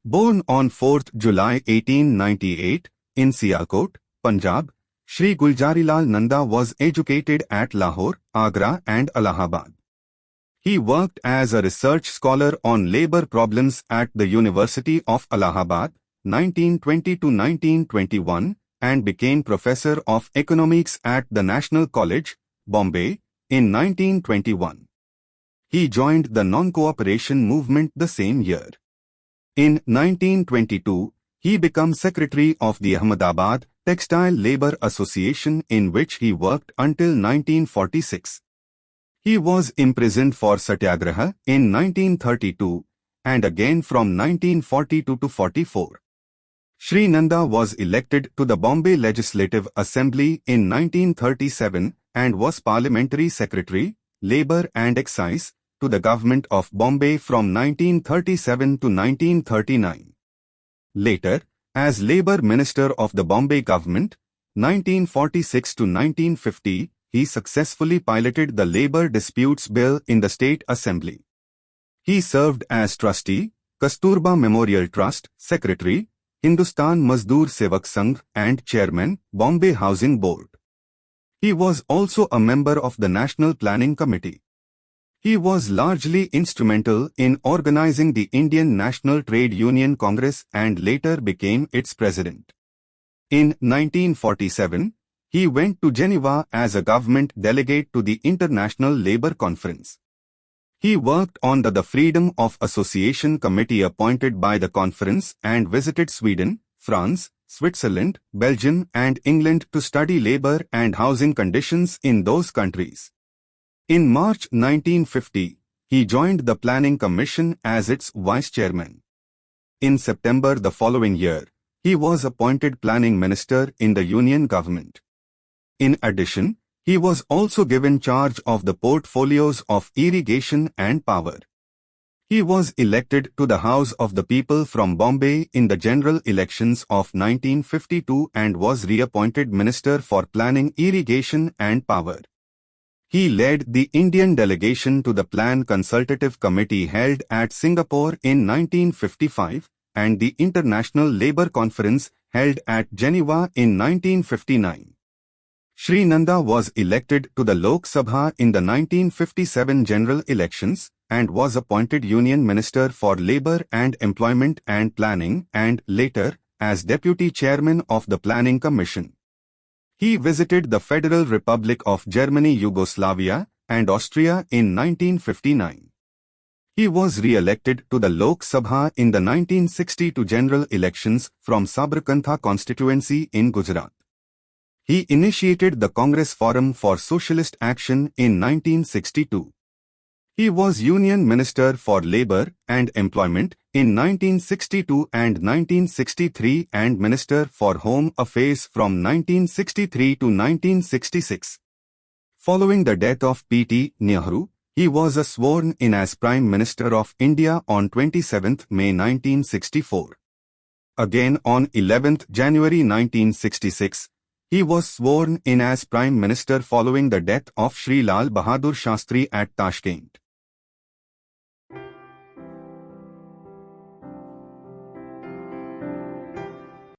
Born on 4th July 1898 in Sialkot, Punjab, Shri Guljari Lal Nanda was educated at Lahore, Agra and Allahabad. He worked as a research scholar on labour problems at the University of Allahabad, 1920 to 1921, and became Professor of Economics at the National College, Bombay, in 1921. He joined the non-cooperation movement the same year. In 1922, he became secretary of the Ahmedabad Textile Labour Association, in which he worked until 1946. He was imprisoned for Satyagraha in 1932 and again from 1942 to 44. Shri Nanda was elected to the Bombay Legislative Assembly in 1937 and was Parliamentary Secretary, Labour and Excise, to the Government of Bombay from 1937 to 1939. Later, as Labour Minister of the Bombay Government, 1946 to 1950, he successfully piloted the Labour Disputes Bill in the State Assembly. He served as Trustee, Kasturba Memorial Trust, Secretary, Hindustan Mazdoor Sevak Sangh and Chairman, Bombay Housing Board. He was also a member of the National Planning Committee. He was largely instrumental in organizing the Indian National Trade Union Congress and later became its president. In 1947, he went to Geneva as a government delegate to the International Labour Conference. He worked on the Freedom of Association Committee appointed by the conference and visited Sweden, France, Switzerland, Belgium and England to study labour and housing conditions in those countries. In March 1950, he joined the Planning Commission as its vice-chairman. In September the following year, he was appointed Planning Minister in the Union Government. In addition, he was also given charge of the portfolios of irrigation and power. He was elected to the House of the People from Bombay in the general elections of 1952 and was reappointed Minister for Planning, Irrigation and Power. He led the Indian delegation to the Plan Consultative Committee held at Singapore in 1955 and the International Labour Conference held at Geneva in 1959. Shri Nanda was elected to the Lok Sabha in the 1957 general elections and was appointed Union Minister for Labour and Employment and Planning and later as Deputy Chairman of the Planning Commission. He visited the Federal Republic of Germany, Yugoslavia and Austria in 1959. He was re-elected to the Lok Sabha in the 1962 general elections from Sabarkantha constituency in Gujarat. He initiated the Congress Forum for Socialist Action in 1962. He was Union Minister for Labour and Employment in 1962 and 1963 and Minister for Home Affairs from 1963 to 1966. Following the death of P.T. Nehru, he was sworn in as Prime Minister of India on 27 May 1964. Again on 11 January 1966, he was sworn in as Prime Minister following the death of Shri Lal Bahadur Shastri at Tashkent.